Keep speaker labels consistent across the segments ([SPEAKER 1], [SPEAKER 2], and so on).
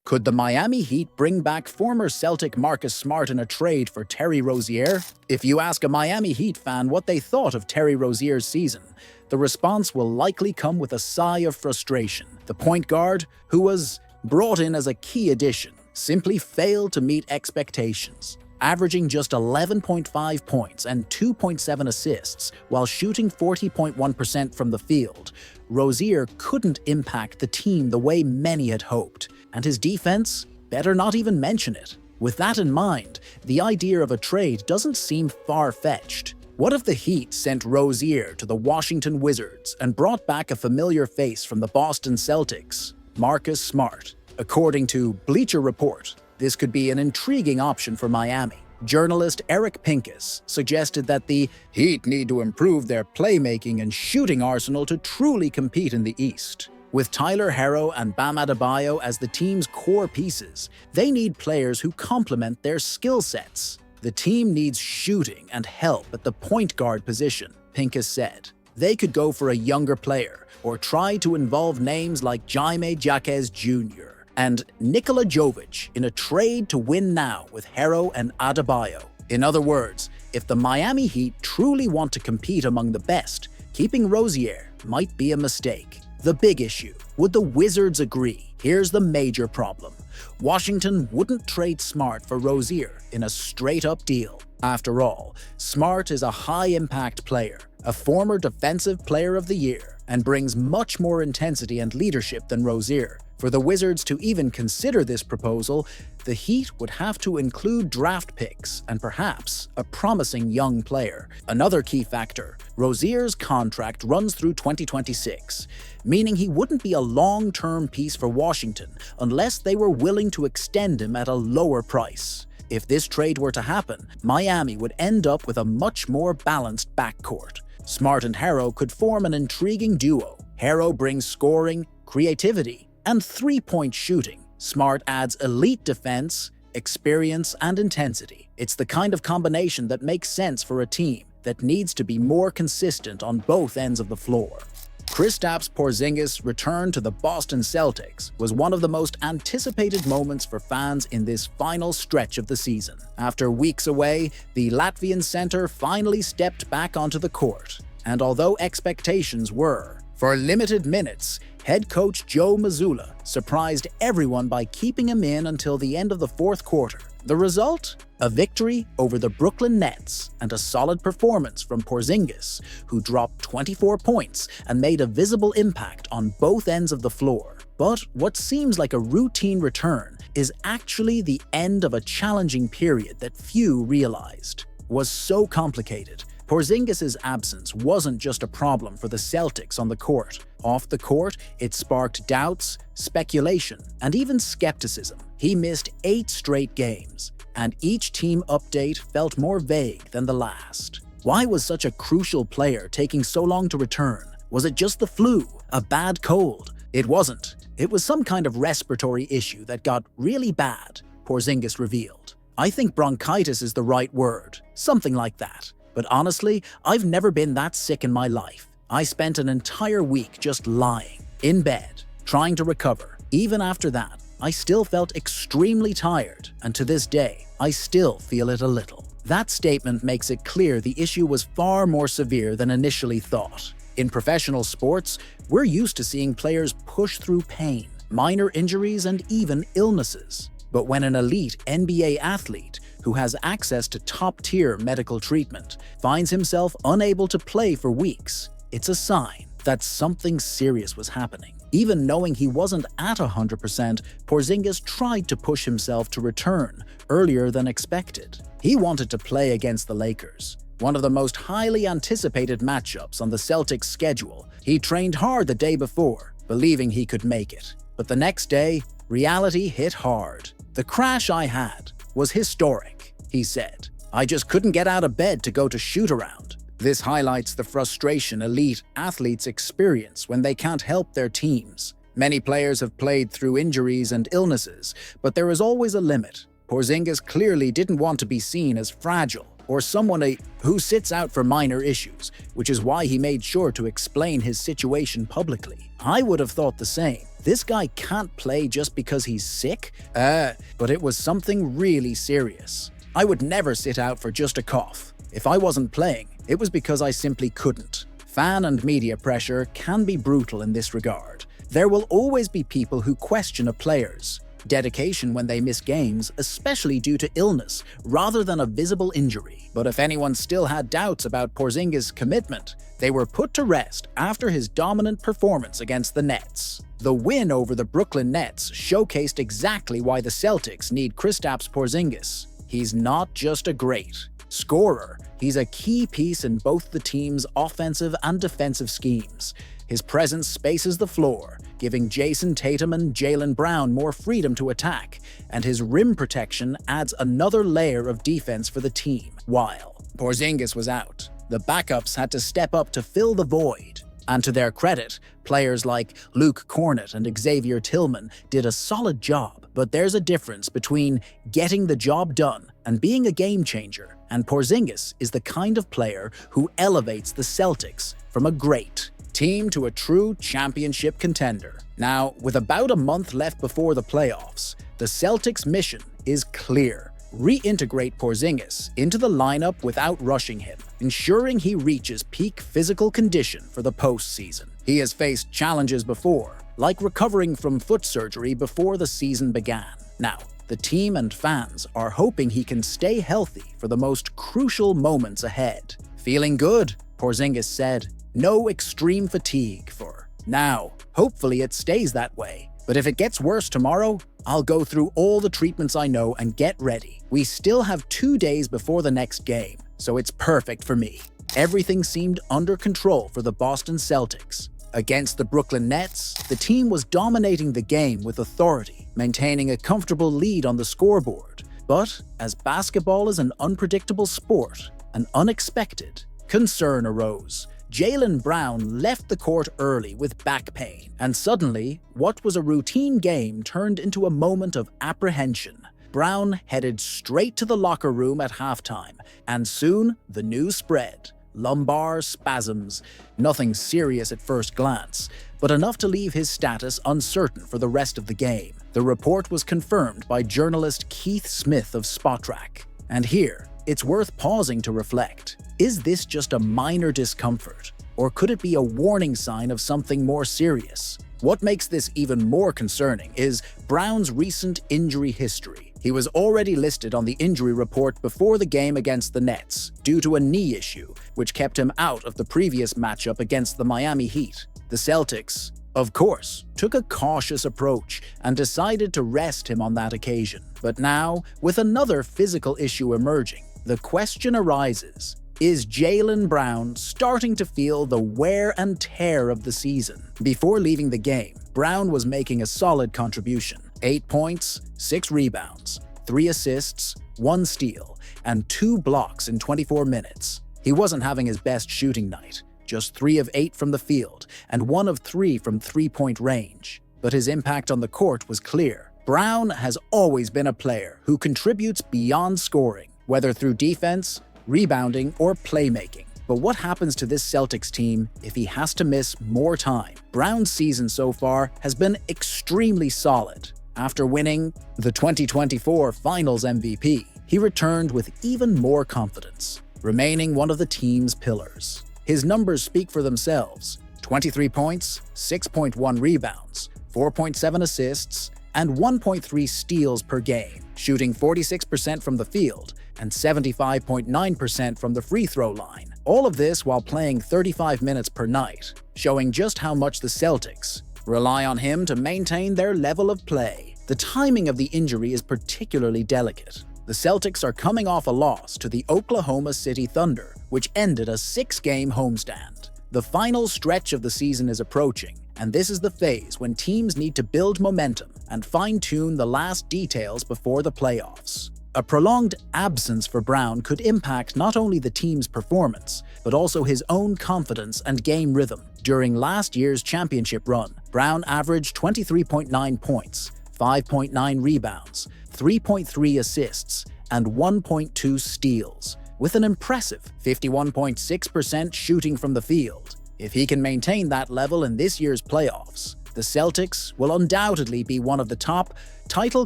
[SPEAKER 1] Could the Miami Heat bring back former Celtic Marcus Smart in a trade for Terry Rozier? If you ask a Miami Heat fan what they thought of Terry Rozier's season, the response will likely come with a sigh of frustration. The point guard, who was brought in as a key addition, simply failed to meet expectations, averaging just 11.5 points and 2.7 assists while shooting 40.1% from the field. Rozier couldn't impact the team the way many had hoped, and his defense? Better not even mention it. With that in mind, the idea of a trade doesn't seem far-fetched. What if the Heat sent Rozier to the Washington Wizards and brought back a familiar face from the Boston Celtics, Marcus Smart? According to Bleacher Report, this could be an intriguing option for Miami. Journalist Eric Pincus suggested that the Heat need to improve their playmaking and shooting arsenal to truly compete in the East. With Tyler Herro and Bam Adebayo as the team's core pieces, they need players who complement their skill sets. The team needs shooting and help at the point guard position, Pincus said. They could go for a younger player or try to involve names like Jaime Jaquez Jr. and Nikola Jovic in a trade to win now with Herro and Adebayo. In other words, if the Miami Heat truly want to compete among the best, keeping Rozier might be a mistake. The big issue: would the Wizards agree? Here's the major problem. Washington wouldn't trade Smart for Rozier in a straight-up deal. After all, Smart is a high-impact player, a former Defensive Player of the Year, and brings much more intensity and leadership than Rozier. For the Wizards to even consider this proposal, the Heat would have to include draft picks and perhaps a promising young player. Another key factor: Rozier's contract runs through 2026, meaning he wouldn't be a long-term piece for Washington unless they were willing to extend him at a lower price. If this trade were to happen, Miami would end up with a much more balanced backcourt. Smart and Herro could form an intriguing duo. Herro brings scoring, creativity, and three-point shooting. Smart adds elite defense, experience, and intensity. It's the kind of combination that makes sense for a team that needs to be more consistent on both ends of the floor. Kristaps Porzingis' return to the Boston Celtics was one of the most anticipated moments for fans in this final stretch of the season. After weeks away, the Latvian center finally stepped back onto the court, and although expectations were for limited minutes, head coach Joe Mazzulla surprised everyone by keeping him in until the end of the fourth quarter. The result? A victory over the Brooklyn Nets and a solid performance from Porzingis, who dropped 24 points and made a visible impact on both ends of the floor. But what seems like a routine return is actually the end of a challenging period that few realized was so complicated. Porzingis' absence wasn't just a problem for the Celtics on the court. Off the court, it sparked doubts, speculation, and even skepticism. He missed 8 straight games, and each team update felt more vague than the last. Why was such a crucial player taking so long to return? Was it just the flu? A bad cold? It wasn't. It was some kind of respiratory issue that got really bad, Porzingis revealed. I think bronchitis is the right word, something like that. But honestly, I've never been that sick in my life. I spent an entire week just lying, in bed, trying to recover. Even after that, I still felt extremely tired, and to this day, I still feel it a little. That statement makes it clear the issue was far more severe than initially thought. In professional sports, we're used to seeing players push through pain, minor injuries, and even illnesses. But when an elite NBA athlete who has access to top-tier medical treatment finds himself unable to play for weeks, it's a sign that something serious was happening. Even knowing he wasn't at 100%, Porzingis tried to push himself to return earlier than expected. He wanted to play against the Lakers, one of the most highly anticipated matchups on the Celtics' schedule. He trained hard the day before, believing he could make it. But the next day, reality hit hard. "The crash I had was historic," he said. "I just couldn't get out of bed to go to shoot-around." This highlights the frustration elite athletes experience when they can't help their teams. Many players have played through injuries and illnesses, but there is always a limit. Porzingis clearly didn't want to be seen as fragile, or someone who sits out for minor issues, which is why he made sure to explain his situation publicly. I would have thought the same. This guy can't play just because he's sick? But it was something really serious. I would never sit out for just a cough. If I wasn't playing, it was because I simply couldn't. Fan and media pressure can be brutal in this regard. There will always be people who question a player's dedication when they miss games, especially due to illness, rather than a visible injury. But if anyone still had doubts about Porzingis' commitment, they were put to rest after his dominant performance against the Nets. The win over the Brooklyn Nets showcased exactly why the Celtics need Kristaps Porzingis. He's not just a great scorer, he's a key piece in both the team's offensive and defensive schemes. His presence spaces the floor, giving Jason Tatum and Jaylen Brown more freedom to attack, and his rim protection adds another layer of defense for the team. While Porzingis was out, the backups had to step up to fill the void. And to their credit, players like Luke Cornett and Xavier Tillman did a solid job. But there's a difference between getting the job done and being a game changer, and Porzingis is the kind of player who elevates the Celtics from a great team to a true championship contender. Now, with about a month left before the playoffs, the Celtics' mission is clear. Reintegrate Porzingis into the lineup without rushing him, ensuring he reaches peak physical condition for the postseason. He has faced challenges before, like recovering from foot surgery before the season began. Now, the team and fans are hoping he can stay healthy for the most crucial moments ahead. Feeling good, Porzingis said. No extreme fatigue for now. Hopefully it stays that way. But if it gets worse tomorrow, I'll go through all the treatments I know and get ready. We still have 2 days before the next game, so it's perfect for me. Everything seemed under control for the Boston Celtics. Against the Brooklyn Nets, the team was dominating the game with authority, maintaining a comfortable lead on the scoreboard. But as basketball is an unpredictable sport, an unexpected concern arose. Jaylen Brown left the court early with back pain, and suddenly, what was a routine game turned into a moment of apprehension. Brown headed straight to the locker room at halftime, and soon the news spread. Lumbar spasms, nothing serious at first glance, but enough to leave his status uncertain for the rest of the game. The report was confirmed by journalist Keith Smith of Spotrac. And here, it's worth pausing to reflect. Is this just a minor discomfort, or could it be a warning sign of something more serious? What makes this even more concerning is Brown's recent injury history. He was already listed on the injury report before the game against the Nets due to a knee issue, which kept him out of the previous matchup against the Miami Heat. The Celtics, of course, took a cautious approach and decided to rest him on that occasion. But now, with another physical issue emerging, the question arises: is Jaylen Brown starting to feel the wear and tear of the season? Before leaving the game, Brown was making a solid contribution. 8 points, 6 rebounds, 3 assists, 1 steal, and 2 blocks in 24 minutes. He wasn't having his best shooting night, just 3 of 8 from the field, and 1 of 3 from three-point range. But his impact on the court was clear. Brown has always been a player who contributes beyond scoring, whether through defense, rebounding, or playmaking. But what happens to this Celtics team if he has to miss more time? Brown's season so far has been extremely solid. After winning the 2024 Finals MVP, he returned with even more confidence, remaining one of the team's pillars. His numbers speak for themselves: 23 points, 6.1 rebounds, 4.7 assists, and 1.3 steals per game, shooting 46% from the field and 75.9% from the free throw line. All of this while playing 35 minutes per night, showing just how much the Celtics rely on him to maintain their level of play. The timing of the injury is particularly delicate. The Celtics are coming off a loss to the Oklahoma City Thunder, which ended a 6-game homestand. The final stretch of the season is approaching, and this is the phase when teams need to build momentum and fine-tune the last details before the playoffs. A prolonged absence for Brown could impact not only the team's performance, but also his own confidence and game rhythm. During last year's championship run, Brown averaged 23.9 points, 5.9 rebounds, 3.3 assists, and 1.2 steals, with an impressive 51.6% shooting from the field. If he can maintain that level in this year's playoffs, the Celtics will undoubtedly be one of the top title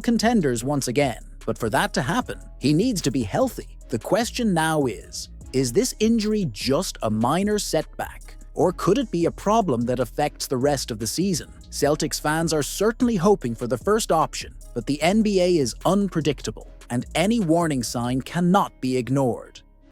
[SPEAKER 1] contenders once again. But for that to happen, he needs to be healthy. The question now is this injury just a minor setback? Or could it be a problem that affects the rest of the season? Celtics fans are certainly hoping for the first option, but the NBA is unpredictable, and any warning sign cannot be ignored.